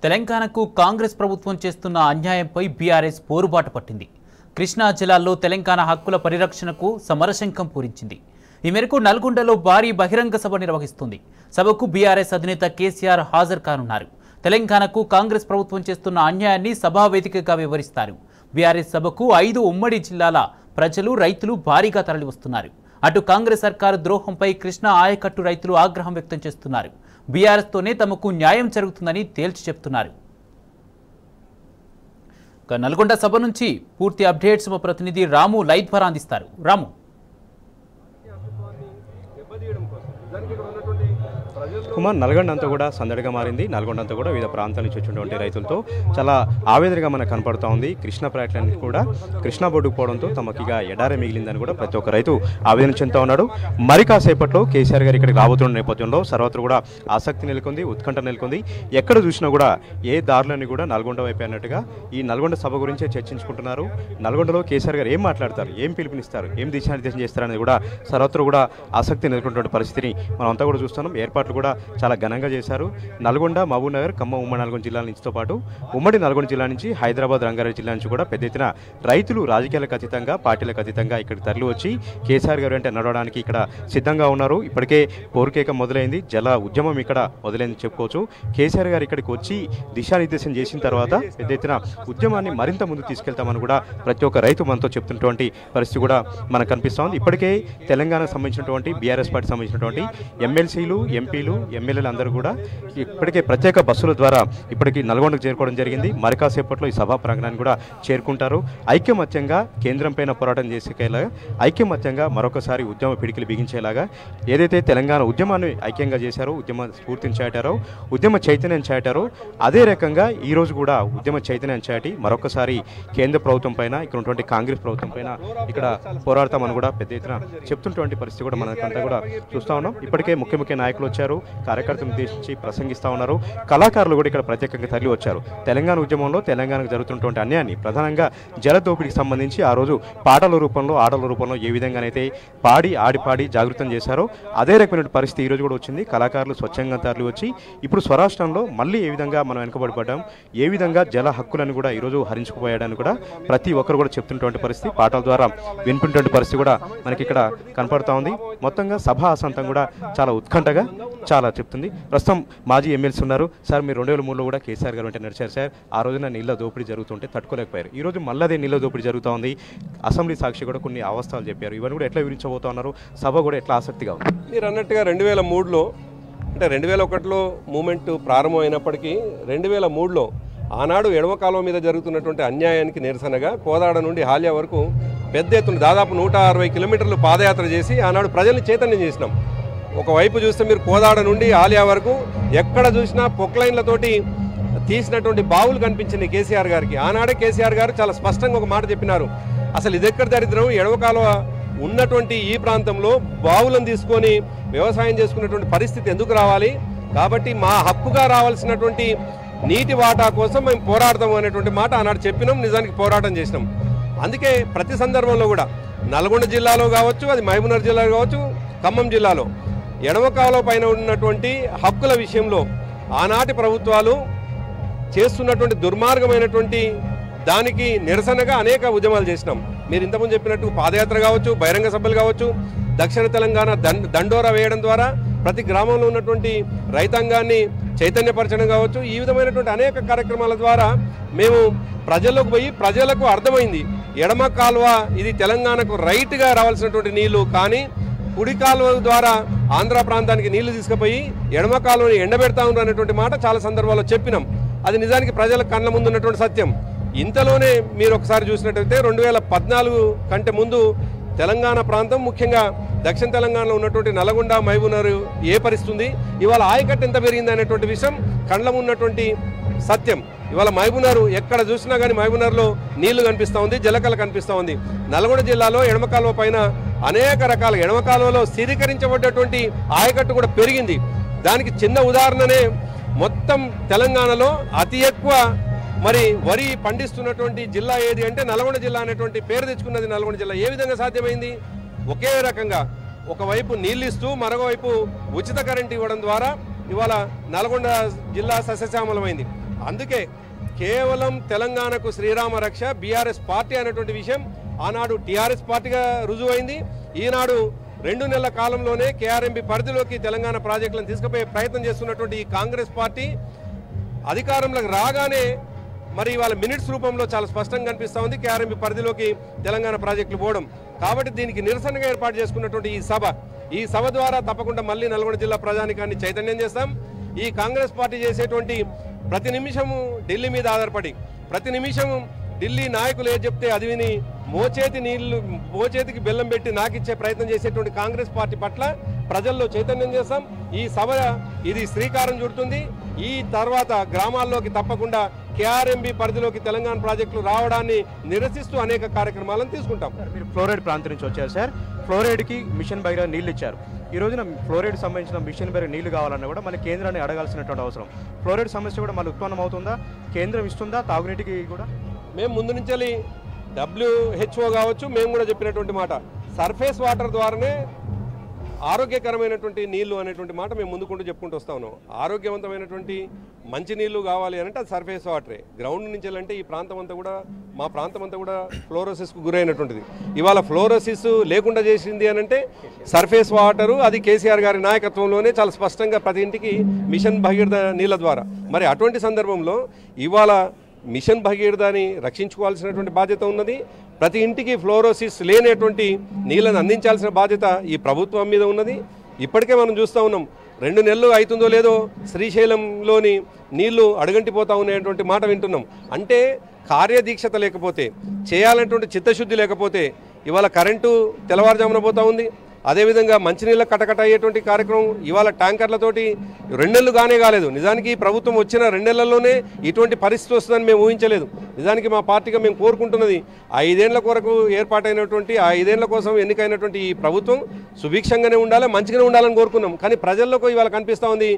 తెలంగాణకు కాంగ్రెస్ ప్రభుత్వం చేస్తున్న అన్యాయంపై బీఆర్ఎస్ పోరుబాట పట్టింది. కృష్ణా జిల్లాలో తెలంగాణ హక్కుల పరిరక్షణకు సమరశంఖం పూరించింది. ఈ మేరకు నల్గొండలో భారీ బహిరంగ సభ నిర్వహిస్తుంది. సభకు బీఆర్ఎస్ అధినేత కేసీఆర్ హాజరు కానున్నారు. తెలంగాణకు కాంగ్రెస్ ప్రభుత్వం చేస్తున్న అన్యాయాన్ని సభా వేదికగా వివరిస్తారు. బీఆర్ఎస్ సభకు 5 ఉమ్మడి జిల్లాల ప్రజలు, రైతులు భారీగా తరలివస్తున్నారు. అటు కాంగ్రెస్ సర్కారు ద్రోహంపై కృష్ణా ఆయకట్టు రైతులు ఆగ్రహం వ్యక్తం చేస్తున్నారు. బీఆర్ఎస్తోనే తమకు న్యాయం జరుగుతుందని తేల్చి చెప్తున్నారు. నల్గొండ సభ నుంచి పూర్తి అప్డేట్స్ మా ప్రతినిధి రాము లైవ్ ద్వారా అందిస్తారు. రాము, కుమార్, నల్గొండ అంతా కూడా సందడిగా మారింది. నల్గొండ అంతా కూడా వివిధ ప్రాంతాల నుంచి వచ్చినటువంటి రైతులతో చాలా ఆవేదనగా మనకు కనపడుతూ ఉంది. కృష్ణా ప్రాజెక్టులన్నీ కూడా కృష్ణా బోర్డుకు పోవడంతో తమకిగా ఎడారే మిగిలిందని కూడా ప్రతి ఒక్క రైతు ఆవేదన చెందుతూ ఉన్నాడు. మరి కాసేపట్లో కేసీఆర్ గారు ఇక్కడికి రాబోతున్న నేపథ్యంలో సర్వత్ర కూడా ఆసక్తి నెలకొంది, ఉత్కంఠ నెలకొంది. ఎక్కడ చూసినా కూడా ఏ దారులని కూడా నల్గొండ వైపు అన్నట్టుగా ఈ నల్గొండ సభ గురించే చర్చించుకుంటున్నారు. నల్గొండలో కేసీఆర్ గారు ఏం మాట్లాడతారు, ఏం పిలుపునిస్తారు, ఏం దిశానిర్దేశం చేస్తారనేది కూడా సర్వత్ర కూడా ఆసక్తి నెలకొన్నటువంటి పరిస్థితిని మనం అంతా కూడా చూస్తున్నాం. ఏర్పాట్లు కూడా చాలా ఘనంగా చేశారు. నల్గొండ, మహబూబ్నగర్, ఖమ్మం ఉమ్మడి నల్గొండ జిల్లాల నుంచితో పాటు ఉమ్మడి నల్గొండ జిల్లా నుంచి హైదరాబాద్, రంగారెడ్డి జిల్లా నుంచి కూడా పెద్ద ఎత్తున రైతులు రాజకీయాలకు అతీతంగా, పార్టీలకు అతీతంగా ఇక్కడికి తరలి వచ్చి కేసీఆర్ గారు అంటే నడవడానికి ఇక్కడ సిద్ధంగా ఉన్నారు. ఇప్పటికే పోరుకేక మొదలైంది, జల ఉద్యమం ఇక్కడ మొదలైంది చెప్పుకోవచ్చు. కేసీఆర్ గారు ఇక్కడికి వచ్చి దిశానిర్దేశం చేసిన తర్వాత పెద్ద ఎత్తున ఉద్యమాన్ని మరింత ముందుకు తీసుకెళ్తామని కూడా ప్రతి ఒక్క రైతు మనతో చెప్తున్నటువంటి పరిస్థితి కూడా మనకు కనిపిస్తూ ఉంది. ఇప్పటికే తెలంగాణకు సంబంధించినటువంటి బీఆర్ఎస్ పార్టీ సంబంధించినటువంటి ఎమ్మెల్సీలు, ఎంపీలు, ఎమ్మెల్యేలు అందరూ కూడా ఇప్పటికే ప్రత్యేక బస్సుల ద్వారా ఇప్పటికీ నల్గొండకు చేరుకోవడం జరిగింది. మరి కాసేపట్లో ఈ సభా ప్రాంగణాన్ని కూడా చేరుకుంటారు. ఐక్యమత్యంగా కేంద్రం పైన పోరాటం చేసేలాగా, ఐక్యమత్యంగా మరొకసారి ఉద్యమ పిడికిలు బిగించేలాగా ఏదైతే తెలంగాణ ఉద్యమాన్ని ఐక్యంగా చేశారో, ఉద్యమ స్ఫూర్తిని చాటారో, ఉద్యమ చైతన్యం చాటారో, అదే రకంగా ఈరోజు కూడా ఉద్యమ చైతన్యం చాటి మరొకసారి కేంద్ర ప్రభుత్వం పైన, ఇక్కడ ఉన్నటువంటి కాంగ్రెస్ ప్రభుత్వం పైన ఇక్కడ పోరాడతామని కూడా పెద్ద ఎత్తున చెప్తున్నటువంటి పరిస్థితి కూడా మనకంతా కూడా చూస్తూ ఉన్నాం. ఇప్పటికే ముఖ్య నాయకులు వచ్చారు, కార్యకర్తలను ఉద్దేశించి ప్రసంగిస్తూ ఉన్నారు. కళాకారులు కూడా ఇక్కడ ప్రత్యేకంగా తరలి వచ్చారు. తెలంగాణ ఉద్యమంలో తెలంగాణకు జరుగుతున్నటువంటి అన్యాయాన్ని, ప్రధానంగా జల దోపిడీకి సంబంధించి ఆ రోజు పాటల రూపంలో, ఆటల రూపంలో ఏ విధంగానైతే పాడి ఆడిపాడి జాగృతం చేశారో అదే రకమైన పరిస్థితి ఈరోజు కూడా వచ్చింది. కళాకారులు స్వచ్ఛంగా తరలి వచ్చి ఇప్పుడు స్వరాష్ట్రంలో మళ్ళీ ఏ విధంగా మనం వెనుకబడిపడ్డాం, ఏ విధంగా జల హక్కులను కూడా ఈరోజు హరించుకుపోయాడని కూడా ప్రతి ఒక్కరు కూడా చెప్తున్నటువంటి పరిస్థితి, పాటల ద్వారా వినిపినటువంటి పరిస్థితి కూడా మనకి ఇక్కడ కనపడుతూ ఉంది. మొత్తంగా సభా ఆసంతం కూడా చాలా ఉత్కంఠగా చాలా చెప్తుంది. ప్రస్తుతం మాజీ ఎమ్మెల్సీ ఉన్నారు. సార్, మీరు 2003లో కూడా కేసీఆర్ గారు అంటే నడిచారు సార్. ఆ రోజున నీళ్ళ దోపిడీ జరుగుతుంటే తట్టుకోలేకపోయారు. ఈ రోజు మళ్ళీ అదే నీళ్ళ దోపిడీ జరుగుతూ ఉంది. అసెంబ్లీ సాక్షి కూడా కొన్ని అవస్థలు చెప్పారు. ఇవన్నీ కూడా ఎట్లా వివరించబోతా ఉన్నారు? సభ కూడా ఎట్లా ఆసక్తిగా ఉంది? మీరు అన్నట్టుగా 2003లో అంటే 2001లో మూమెంట్ ప్రారంభమైనప్పటికీ 2003లో ఆనాడు ఎడమ కాలువ మీద జరుగుతున్నటువంటి అన్యాయానికి నిరసనగా కోదాడ నుండి హాలియా వరకు పెద్ద ఎత్తున దాదాపు 160 కిలోమీటర్లు పాదయాత్ర చేసి ఆనాడు ప్రజల్ని చైతన్యం చేసినాం. ఒకవైపు చూస్తే మీరు కోదాడ నుండి ఆలియా వరకు ఎక్కడ చూసినా పొక్లైన్లతోటి తీసినటువంటి బావులు కనిపించింది కేసీఆర్ గారికి. ఆనాడే కేసీఆర్ గారు చాలా స్పష్టంగా ఒక మాట చెప్పినారు, అసలు ఇది ఎక్కడ దరిద్రం, ఎడవ కాలువ ఉన్నటువంటి ఈ ప్రాంతంలో బావులను తీసుకొని వ్యవసాయం చేసుకున్నటువంటి పరిస్థితి ఎందుకు రావాలి, కాబట్టి మా హక్కుగా రావాల్సినటువంటి నీటి వాటా కోసం మేము పోరాడతాము అనేటువంటి మాట ఆనాడు చెప్పినాం. నిజానికి పోరాటం చేసినాం. అందుకే ప్రతి సందర్భంలో కూడా నల్గొండ జిల్లాలో కావచ్చు, అది మహబూబ్నగర్ జిల్లాలో కావచ్చు, ఖమ్మం జిల్లాలో ఎడమ కాలువ పైన ఉన్నటువంటి హక్కుల విషయంలో ఆనాటి ప్రభుత్వాలు చేస్తున్నటువంటి దుర్మార్గమైనటువంటి దానికి నిరసనగా అనేక ఉద్యమాలు చేసినాం. మీరు ఇంతకుముందు చెప్పినట్టు పాదయాత్ర కావచ్చు, బహిరంగ సభలు కావచ్చు, దక్షిణ తెలంగాణ దండోరా వేయడం ద్వారా ప్రతి గ్రామంలో ఉన్నటువంటి రైతాంగాన్ని చైతన్యపరచడం కావచ్చు, ఈ విధమైనటువంటి అనేక కార్యక్రమాల ద్వారా మేము ప్రజల్లోకి పోయి ప్రజలకు అర్థమైంది ఎడమ కాలువ ఇది తెలంగాణకు రైట్గా రావాల్సినటువంటి నీళ్లు, కానీ కుడి కాలువ ద్వారా ఆంధ్ర ప్రాంతానికి నీళ్లు తీసుకుపోయి ఎడమ కాలువని ఎండబెడతా ఉన్నారు అనేటువంటి మాట చాలా సందర్భాల్లో చెప్పినాం. అది నిజానికి ప్రజల కళ్ళ ముందు ఉన్నటువంటి సత్యం. ఇంతలోనే మీరు ఒకసారి చూసినట్టయితే 2014 కంటే ముందు తెలంగాణ ప్రాంతం, ముఖ్యంగా దక్షిణ తెలంగాణలో ఉన్నటువంటి నల్గొండ, మహబూబ్నగర్ ఏ పరిస్థితుంది, ఇవాళ ఆయకట్టు ఎంత పెరిగింది అనేటువంటి విషయం కళ్ళ ఉన్నటువంటి సత్యం. ఇవాళ మహబూబ్నగర్ ఎక్కడ చూసినా కానీ మహబూబ్నగర్లో నీళ్లు కనిపిస్తూ ఉంది, జలకళ కనిపిస్తూ ఉంది. నల్గొండ జిల్లాలో ఎడమ కాలువ పైన అనేక రకాల ఎడమ కాలువలో స్థిరీకరించబడ్డటువంటి ఆయకట్టు కూడా పెరిగింది. దానికి చిన్న ఉదాహరణనే మొత్తం తెలంగాణలో అతి ఎక్కువ మరి వరి పండిస్తున్నటువంటి జిల్లా ఏది అంటే నల్గొండ జిల్లా అనేటువంటి పేరు తెచ్చుకున్నది నల్గొండ జిల్లా. ఏ విధంగా సాధ్యమైంది? ఒకే రకంగా ఒకవైపు నీళ్ళు ఇస్తూ మరొకవైపు ఉచిత కరెంట్ ఇవ్వడం ద్వారా ఇవాళ నల్గొండ జిల్లా సస్యశ్యామలమైంది. అందుకే కేవలం తెలంగాణకు శ్రీరామ రక్ష బీఆర్ఎస్ పార్టీ అనేటువంటి విషయం ఆనాడు టీఆర్ఎస్ పార్టీగా రుజువైంది. ఈనాడు 2 నెలల కాలంలోనే కేఆర్ఎంబీ పరిధిలోకి తెలంగాణ ప్రాజెక్టులను తీసుకుపోయే ప్రయత్నం చేస్తున్నటువంటి ఈ కాంగ్రెస్ పార్టీ అధికారంలోకి రాగానే మరి ఇవాళ మినిట్స్ రూపంలో చాలా స్పష్టంగా కనిపిస్తూ ఉంది కేఆర్ఎంబీ పరిధిలోకి తెలంగాణ ప్రాజెక్టులు పోవడం. కాబట్టి దీనికి నిరసనగా ఏర్పాటు చేసుకున్నటువంటి ఈ సభ ద్వారా తప్పకుండా మళ్ళీ నల్గొండ జిల్లా ప్రజానికాన్ని చైతన్యం చేస్తాం. ఈ కాంగ్రెస్ పార్టీ చేసేటువంటి ప్రతి నిమిషము ఢిల్లీ మీద ఆధారపడి, ప్రతి నిమిషము ఢిల్లీ నాయకులు ఏది చెప్తే అది విని మోచేతికి బెల్లం పెట్టి నాకిచ్చే ప్రయత్నం చేసేటువంటి కాంగ్రెస్ పార్టీ పట్ల ప్రజల్లో చైతన్యం చేస్తాం. ఈ సభ ఇది శ్రీకారం చుడుతుంది. ఈ తర్వాత గ్రామాల్లోకి తప్పకుండా కేఆర్ఎంబీ పరిధిలోకి తెలంగాణ ప్రాజెక్టులు రావడాన్ని నిరసిస్తూ అనేక కార్యక్రమాలను తీసుకుంటాం. మీరు ఫ్లోరైడ్ ప్రాంతం నుంచి వచ్చారు సార్. ఫ్లోరైడ్కి మిషన్ భగీరథ నీళ్లు ఇచ్చారు. ఈ రోజున ఫ్లోరైడ్ సంబంధించిన మిషన్ భగీరథ నీళ్లు కావాలన్నా కూడా మళ్ళీ కేంద్రాన్ని అడగాల్సినటువంటి అవసరం. ఫ్లోరైడ్ సమస్య కూడా మళ్ళీ ఉత్పన్నం అవుతుందా? కేంద్రం ఇస్తుందా తాగునీటికి కూడా? మేము ముందు నుంచి WHO కావచ్చు, మేము కూడా చెప్పినటువంటి మాట సర్ఫేస్ వాటర్ ద్వారానే ఆరోగ్యకరమైనటువంటి నీళ్లు అనేటువంటి మాట మేము ముందుకుంటూ చెప్పుకుంటూ వస్తా ఉన్నాం. ఆరోగ్యవంతమైనటువంటి మంచి నీళ్లు కావాలి అంటే అది సర్ఫేస్ వాటరే. గ్రౌండ్ నుంచి అంటే ఈ ప్రాంతం అంతా కూడా, మా ప్రాంతం అంతా కూడా ఫ్లోరోసిస్కు గురైనటువంటిది. ఇవాళ ఫ్లోరోసిస్ లేకుండా చేసింది అని అంటే సర్ఫేస్ వాటరు, అది కేసీఆర్ గారి నాయకత్వంలోనే చాలా స్పష్టంగా ప్రతి ఇంటికి మిషన్ భగీరథ నీళ్ళ ద్వారా. మరి అటువంటి సందర్భంలో ఇవాళ మిషన్ భగీరథని రక్షించుకోవాల్సినటువంటి బాధ్యత ఉన్నది. ప్రతి ఇంటికి ఫ్లోరోసిస్ లేనటువంటి నీళ్ళను అందించాల్సిన బాధ్యత ఈ ప్రభుత్వం మీద ఉన్నది. ఇప్పటికే మనం చూస్తూ ఉన్నాం, 2 నెలలు అవుతుందో లేదో శ్రీశైలంలోని నీళ్లు అడుగంటిపోతా ఉన్నాయటువంటి మాట వింటున్నాం. అంటే కార్యదీక్షత లేకపోతే, చేయాలనేటువంటి చిత్తశుద్ధి లేకపోతే ఇవాళ కరెంటు తెల్లవారుజామున పోతూ ఉంది. అదేవిధంగా మంచినీళ్ళ కటకట అయ్యేటువంటి కార్యక్రమం ఇవాళ ట్యాంకర్లతోటి 2 నెలలు కాలేదు. నిజానికి ఈ ప్రభుత్వం వచ్చిన 2 నెలల్లోనే ఇటువంటి పరిస్థితి వస్తుందని మేము ఊహించలేదు. నిజానికి మా పార్టీగా మేము కోరుకుంటున్నది 5 ఏళ్ల కొరకు ఏర్పాటైనటువంటి 5 ఏళ్ల కోసం ఎన్నికైనటువంటి ఈ ప్రభుత్వం సుభిక్షంగానే ఉండాలి, మంచిగానే ఉండాలని కోరుకున్నాం. కానీ ప్రజల్లోకి ఇవాళ కనిపిస్తూ ఉంది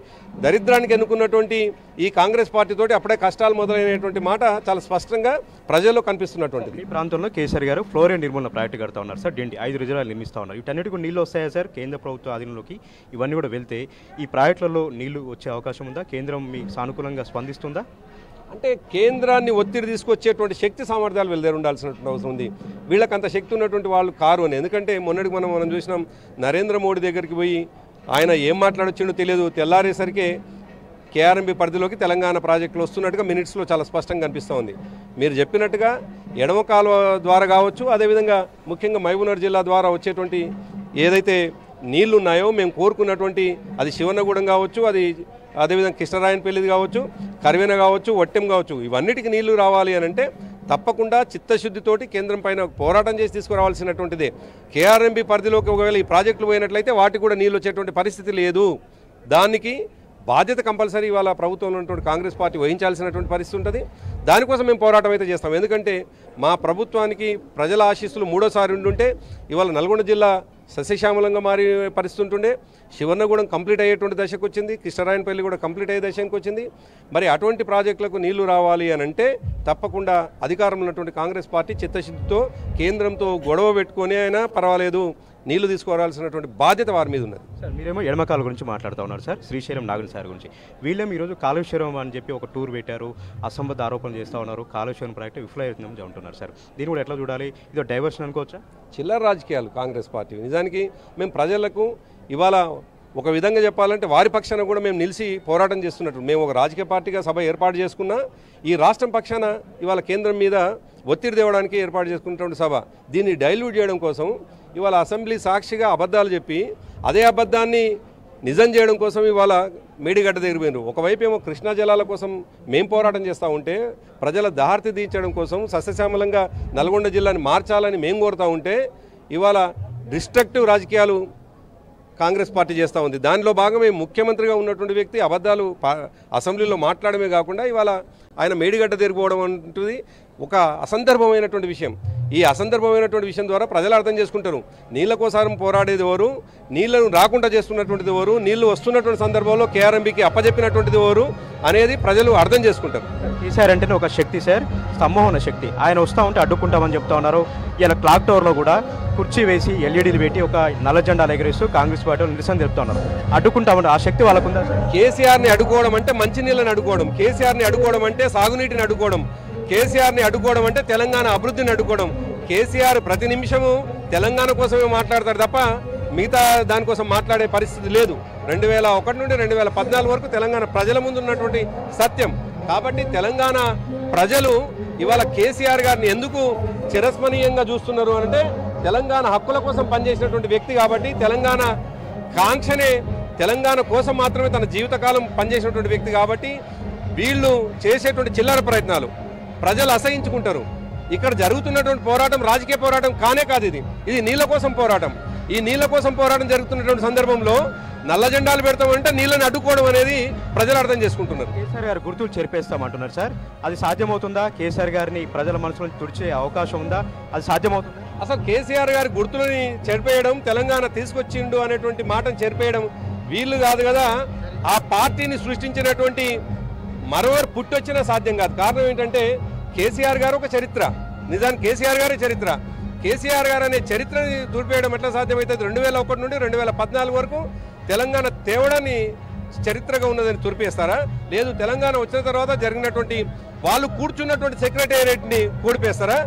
దరిద్రానికి ఎన్నుకున్నటువంటి ఈ కాంగ్రెస్ పార్టీతోటి అప్పుడే కష్టాలు మొదలైనటువంటి మాట చాలా స్పష్టంగా ప్రజల్లో కనిపిస్తున్నటువంటిది. ఈ ప్రాంతంలో కేసీఆర్ గారు ఫ్లోరైడ్ నిర్మూలన ప్రాజెక్టు కడతా ఉన్నారు సార్. 5 రిజర్వాయర్లు నిర్మిస్తూ ఉన్నారు. వీటన్నిటికీ నీళ్ళు వస్తాయా సార్? కేంద్ర ప్రభుత్వ ఆధీనంలోకి ఇవన్నీ కూడా వెళ్తే ఈ ప్రాజెక్టులలో నీళ్లు వచ్చే అవకాశం ఉందా? కేంద్రం మీ సానుకూలంగా స్పందిస్తుందా? అంటే కేంద్రాన్ని ఒత్తిడి తీసుకొచ్చేటువంటి శక్తి సామర్థ్యాలు వీళ్ళ దగ్గర ఉండాల్సినటువంటి అవసరం ఉంది. వీళ్ళకి అంత శక్తి ఉన్నటువంటి వాళ్ళు కారు అని. ఎందుకంటే మొన్నటికి మనం చూసినాం, నరేంద్ర మోడీ దగ్గరికి పోయి ఆయన ఏం మాట్లాడొచ్చిండో తెలియదు. తెల్లారేసరికి కేఆర్ఎంబీ పరిధిలోకి తెలంగాణ ప్రాజెక్టులు వస్తున్నట్టుగా మినిట్స్లో చాలా స్పష్టంగా కనిపిస్తూ ఉంది. మీరు చెప్పినట్టుగా ఎడమ కాలువ ద్వారా కావచ్చు, అదేవిధంగా ముఖ్యంగా మహబూబ్నగర్ జిల్లా ద్వారా వచ్చేటువంటి ఏదైతే నీళ్లు ఉన్నాయో మేము కోరుకున్నటువంటి, అది శివన్నగూడెం కావచ్చు, అది అదేవిధంగా కృష్ణరాయనపల్లిది కావచ్చు, కరివెన కావచ్చు, వట్టెం కావచ్చు, ఇవన్నిటికీ నీళ్లు రావాలి అని అంటే తప్పకుండా చిత్తశుద్ధితోటి కేంద్రం పైన పోరాటం చేసి తీసుకురావాల్సినటువంటిదే. కేఆర్ఎంబీ పరిధిలోకి ఒకవేళ ఈ ప్రాజెక్టులు పోయినట్లయితే వాటికి కూడా నీళ్ళు వచ్చేటువంటి పరిస్థితి లేదు. దానికి బాధ్యత కంపల్సరీ ఇవాళ ప్రభుత్వంలో ఉన్నటువంటి కాంగ్రెస్ పార్టీ వహించాల్సినటువంటి పరిస్థితి ఉంటుంది. దానికోసం మేము పోరాటం అయితే చేస్తాం. ఎందుకంటే మా ప్రభుత్వానికి ప్రజల ఆశీస్సులు 3వ ఉండుంటే ఇవాళ నల్గొండ జిల్లా సస్యశ్యామలంగా మారే పరిస్థితి ఉంటుండే. శివన్నగూడెం కంప్లీట్ అయ్యేటువంటి దశకు వచ్చింది, కృష్ణరాయనపల్లి కూడా కంప్లీట్ అయ్యే దశకు వచ్చింది. మరి అటువంటి ప్రాజెక్టులకు నీళ్లు రావాలి అని అంటే తప్పకుండా అధికారంలో ఉన్నటువంటి కాంగ్రెస్ పార్టీ చిత్తశుద్ధితో కేంద్రంతో గొడవ పెట్టుకొని అయినా పర్వాలేదు నీళ్లు తీసుకురావాల్సినటువంటి బాధ్యత వారి మీద ఉన్నది. సార్ మీరేమో ఎడమకాల గురించి మాట్లాడుతూ ఉన్నారు సార్, శ్రీశైలం నాగుల సార్ గురించి. వీళ్ళేమో ఈరోజు కాళేశ్వరం అని చెప్పి ఒక టూర్ పెట్టారు, అసంబద్ధ ఆరోపణలు చేస్తూ ఉన్నారు, కాళేశ్వరం ప్రాజెక్టు విఫలమవుతుందని అంటున్నారు సార్. దీన్ని కూడా ఎట్లా చూడాలి? ఇదో డైవర్షన్ అనుకోవచ్చా? చిల్లర రాజకీయాలు కాంగ్రెస్ పార్టీ. నిజానికి మేము ప్రజలకు ఇవాళ ఒక విధంగా చెప్పాలంటే వారి పక్షాన కూడా మేము నిలిచి పోరాటం చేస్తున్నట్టు. మేము ఒక రాజకీయ పార్టీగా సభ ఏర్పాటు చేసుకున్నా ఈ రాష్ట్రం పక్షాన ఇవాళ కేంద్రం మీద ఒత్తిడి తేవడానికి ఏర్పాటు చేసుకున్నటువంటి సభ. దీన్ని డైల్యూట్ చేయడం కోసం ఇవాళ అసెంబ్లీ సాక్షిగా అబద్ధాలు చెప్పి అదే అబద్ధాన్ని నిజం చేయడం కోసం ఇవాళ మేడిగడ్డ దగ్గర పోయినారు. ఒకవైపు ఏమో కృష్ణా జలాల కోసం మేము పోరాటం చేస్తూ ఉంటే, ప్రజల దాహర్తి తీర్చడం కోసం సస్యశ్యామలంగా నల్గొండ జిల్లాని మార్చాలని మేము కోరుతూ ఉంటే ఇవాళ డిస్ట్రక్టివ్ రాజకీయాలు కాంగ్రెస్ పార్టీ చేస్తూ ఉంది. దానిలో భాగమే ముఖ్యమంత్రిగా ఉన్నటువంటి వ్యక్తి అబద్ధాలు అసెంబ్లీలో మాట్లాడమే కాకుండా ఇవాళ ఆయన మేడిగడ్డ తిరిగిపోవడం అంటుంది ఒక అసందర్భమైనటువంటి విషయం. ఈ అసందర్భమైనటువంటి విషయం ద్వారా ప్రజలు అర్థం చేసుకుంటారు నీళ్ల కోసం పోరాడేది ఎవరు, నీళ్లను రాకుండా చేస్తున్నటువంటిది ఎవరు, నీళ్లు వస్తున్నటువంటి సందర్భంలో కేఆర్ఎంబీకి అప్పజెప్పినటువంటిది ఎవరు అనేది ప్రజలు అర్థం చేసుకుంటారు. కేసీఆర్ అంటేనే ఒక శక్తి సార్, స్తంభం ఉన్న శక్తి. ఆయన వస్తూ ఉంటే అడ్డుకుంటామని చెప్తా ఉన్నారు. ఇలా క్లాక్ టవర్లో కూడా కుర్చీ వేసి ఎల్ఈడీలు పెట్టి ఒక నల్ల జెండాలు ఎగరేస్తూ కాంగ్రెస్ పార్టీ నిరసన తెలుపుతున్నారు. అడ్డుకుంటామని ఆ శక్తి వాళ్ళకుందా? కేసీఆర్ని అడ్డుకోవడం అంటే మంచినీళ్ళని అడ్డుకోవడం, కేసీఆర్ని అడ్డుకోవడం అంటే సాగునీటిని అడ్డుకోవడం, కేసీఆర్ని అడ్డుకోవడం అంటే తెలంగాణ అభివృద్ధిని అడ్డుకోవడం. కేసీఆర్ ప్రతి నిమిషము తెలంగాణ కోసమే మాట్లాడతాడు తప్ప మిగతా దానికోసం మాట్లాడే పరిస్థితి లేదు. 2001 నుండి 2014 వరకు తెలంగాణ ప్రజల ముందు ఉన్నటువంటి సత్యం. కాబట్టి తెలంగాణ ప్రజలు ఇవాళ కేసీఆర్ గారిని ఎందుకు చిరస్మరణీయంగా చూస్తున్నారు అంటే తెలంగాణ హక్కుల కోసం పనిచేసినటువంటి వ్యక్తి కాబట్టి, తెలంగాణ కాంక్షనే తెలంగాణ కోసం మాత్రమే తన జీవితకాలం పనిచేసినటువంటి వ్యక్తి కాబట్టి వీళ్ళు చేసేటువంటి చిల్లర ప్రయత్నాలు ప్రజలు అసహించుకుంటారు. ఇక్కడ జరుగుతున్నటువంటి పోరాటం రాజకీయ పోరాటం కానే కాదు, ఇది నీళ్ళ కోసం పోరాటం. ఈ నీళ్ళ కోసం పోరాటం జరుగుతున్నటువంటి సందర్భంలో నల్ల జెండాలు పెడతామంటే నీళ్ళని అడ్డుకోవడం అనేది ప్రజలు అర్థం చేసుకుంటున్నారు. కేసీఆర్ గారు గుర్తులు చెరిపేస్తామంటున్నారు సార్, అది సాధ్యమవుతుందా? కేసీఆర్ గారిని ప్రజల మనసులో తుడిచే అవకాశం ఉందా? అది సాధ్యమవుతుందా? అసలు కేసీఆర్ గారి గుర్తులని చెరిపేయడం, తెలంగాణ తీసుకొచ్చిండు అనేటువంటి మాటను చెరిపేయడం వీళ్ళు కాదు కదా. ఆ పార్టీని సృష్టించినటువంటి మరోవరు పుట్టొచ్చినా సాధ్యం కాదు. కారణం ఏంటంటే కేసీఆర్ గారు ఒక చరిత్ర, నిజానికి కేసీఆర్ గారే చరిత్ర. కేసీఆర్ గారు అనే చరిత్రని దూరిపేయడం ఎట్లా సాధ్యమవుతుంది? 2001 నుండి 2014 వరకు తెలంగాణ తేవడాన్ని చరిత్రగా ఉన్నదని తురిపేస్తారా? లేదు తెలంగాణ వచ్చిన తర్వాత జరిగినటువంటి వాళ్ళు కూర్చున్నటువంటి సెక్రటేరియట్ని కూడిపేస్తారా?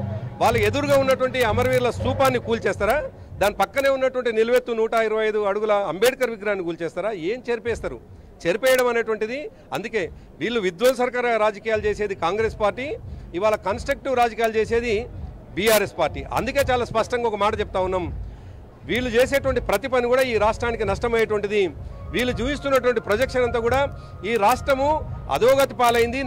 వాళ్ళు ఎదురుగా ఉన్నటువంటి అమరవీరుల స్తూపాన్ని కూల్చేస్తారా? దాని పక్కనే ఉన్నటువంటి నిలువెత్తు 125 అడుగుల అంబేద్కర్ విగ్రహాన్ని కూల్చేస్తారా? ఏం చెరిపేస్తారు? చెరిపేయడం అనేటువంటిది. అందుకే వీళ్ళు విధ్వంసకర రాజకీయాలు చేసేది కాంగ్రెస్ పార్టీ, ఇవాళ కన్స్ట్రక్టివ్ రాజకీయాలు చేసేది బీఆర్ఎస్ పార్టీ. అందుకే చాలా స్పష్టంగా ఒక మాట చెప్తా ఉన్నాం, వీళ్ళు చేసేటువంటి ప్రతి పని కూడా ఈ రాష్ట్రానికి నష్టమయ్యేటువంటిది. వీళ్ళు చూపిస్తున్నటువంటి ప్రొజెక్షన్ అంతా కూడా ఈ రాష్ట్రము అధోగతి పాలైంది,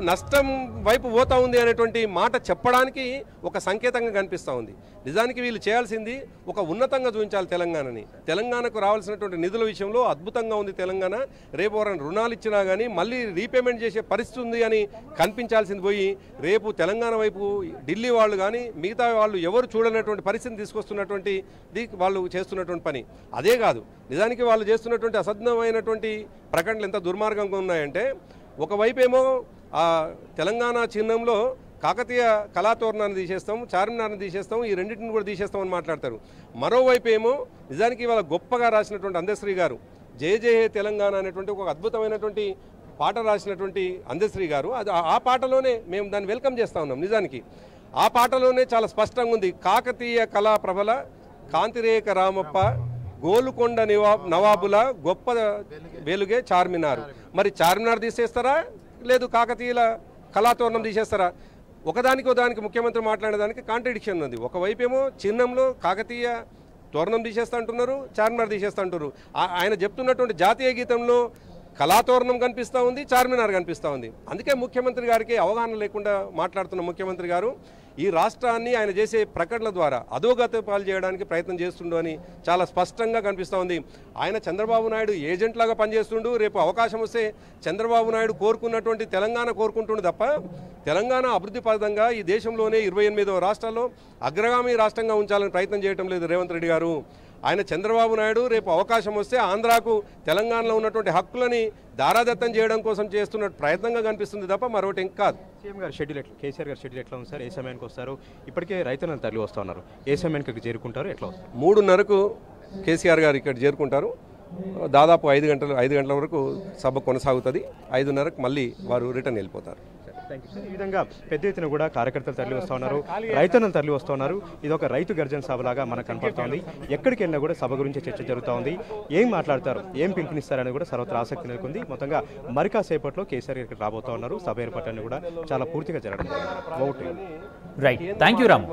నష్టం వైపు పోతా ఉంది అనేటువంటి మాట చెప్పడానికి ఒక సంకేతంగా కనిపిస్తూ ఉంది. నిజానికి వీళ్ళు చేయాల్సింది ఒక ఉన్నతంగా చూపించాలి తెలంగాణని. తెలంగాణకు రావాల్సినటువంటి నిధుల విషయంలో అద్భుతంగా ఉంది తెలంగాణ. రేపు ఎవరైనా రుణాలు ఇచ్చినా కానీ మళ్ళీ రీపేమెంట్ చేసే పరిస్థితి ఉంది అని కనిపించాల్సింది పోయి రేపు తెలంగాణ వైపు ఢిల్లీ వాళ్ళు కానీ మిగతా వాళ్ళు ఎవరు చూడనటువంటి పరిస్థితిని తీసుకొస్తున్నటువంటి వాళ్ళు చేస్తున్నటువంటి పని అదే కాదు. నిజానికి వాళ్ళు చేస్తున్నటువంటి అసద్ధమైనటువంటి ప్రకటనలు ఎంత దుర్మార్గంగా ఉన్నాయంటే, ఒకవైపు ఏమో ఆ తెలంగాణ చిహ్నంలో కాకతీయ కళాతోరణాన్ని తీసేస్తాం, చార్మినార్ని తీసేస్తాం, ఈ రెండింటిని కూడా తీసేస్తామని మాట్లాడతారు. మరోవైపు ఏమో నిజానికి వాళ్ళ గొప్పగా రాసినటువంటి అందశ్రీ గారు జయ జయ తెలంగాణ అనేటువంటి ఒక అద్భుతమైనటువంటి పాట రాసినటువంటి అందశ్రీ గారు, అది ఆ పాటలోనే మేము దాన్ని వెల్కమ్ చేస్తూ ఉన్నాం. నిజానికి ఆ పాటలోనే చాలా స్పష్టంగా ఉంది, కాకతీయ కళా ప్రబల కాంతిరేక రామప్ప గోలుకొండ నవాబుల గొప్ప వెలుగే చార్మినార్. మరి చార్మినార్ తీసేస్తారా, లేదు కాకతీయుల కళాతోరణం తీసేస్తారా? ఒకదానికి ముఖ్యమంత్రి మాట్లాడేదానికి కాంట్రడిక్షన్ ఉంది. ఒకవైపేమో చిహ్నంలో కాకతీయ తోరణం తీసేస్తా అంటున్నారు, చార్మినార్ తీసేస్తా అంటున్నారు. ఆయన చెప్తున్నటువంటి జాతీయ గీతంలో కళాతోరణం కనిపిస్తూ ఉంది, చార్మినార్ కనిపిస్తూ ఉంది. అందుకే ముఖ్యమంత్రి గారికి అవగాహన లేకుండా మాట్లాడుతున్న ముఖ్యమంత్రి గారు ఈ రాష్ట్రాన్ని ఆయన చేసే ప్రకటనల ద్వారా అధోగతి పాలు చేయడానికి ప్రయత్నం చేస్తుండు అని చాలా స్పష్టంగా కనిపిస్తూ ఉంది. ఆయన చంద్రబాబు నాయుడు ఏజెంట్లాగా పనిచేస్తుండు. రేపు అవకాశం వస్తే చంద్రబాబు నాయుడు కోరుకున్నటువంటి తెలంగాణ కోరుకుంటుండు తప్ప తెలంగాణ అభివృద్ధి పదంగా ఈ దేశంలోనే 28వ రాష్ట్రాల్లో అగ్రగామి రాష్ట్రంగా ఉంచాలని ప్రయత్నం చేయడం లేదు రేవంత్ రెడ్డి గారు. ఆయన చంద్రబాబు నాయుడు రేపు అవకాశం వస్తే ఆంధ్రాకు తెలంగాణలో ఉన్నటువంటి హక్కులని దారాదత్తం చేయడం కోసం చేస్తున్న ప్రయత్నంగా కనిపిస్తుంది తప్ప మరొకటి ఇంకా కాదు. సీఎం గారు షెడ్యూల్ ఎట్లా, కేసీఆర్ గారు షెడ్యూల్ ఎట్లా ఉంది సార్? ఏ సమయానికి వస్తారు? ఇప్పటికే రైతులను తరలి వస్తూ ఉన్నారు, ఏ సమయానికి ఇక్కడ చేరుకుంటారు? ఎట్లా వస్తారు? 3:30కు కేసీఆర్ గారు ఇక్కడ చేరుకుంటారు. దాదాపు 5 గంటల వరకు సభ కొనసాగుతుంది. 5:30కు మళ్ళీ వారు రిటర్న్ వెళ్ళిపోతారు. ఈ విధంగా పెద్ద ఎత్తున కూడా కార్యకర్తలు తరలి వస్తూ ఉన్నారు, రైతులను తరలి వస్తూ ఉన్నారు. ఇది ఒక రైతు గర్జన సభలాగా మనకు కనపడుతోంది. ఎక్కడికి వెళ్ళినా కూడా సభ గురించి చర్చ జరుగుతూ ఉంది. ఏం మాట్లాడతారు, ఏం పిలుపునిస్తారని కూడా సర్వత్రా ఆసక్తి నెలకొంది. మొత్తంగా మరి కాసేపట్లో కేసీఆర్ ఇక్కడ రాబోతూ ఉన్నారు. సభ ఏర్పాట్లన్నీ కూడా చాలా పూర్తిగా జరగడం. Right, thank you Ram.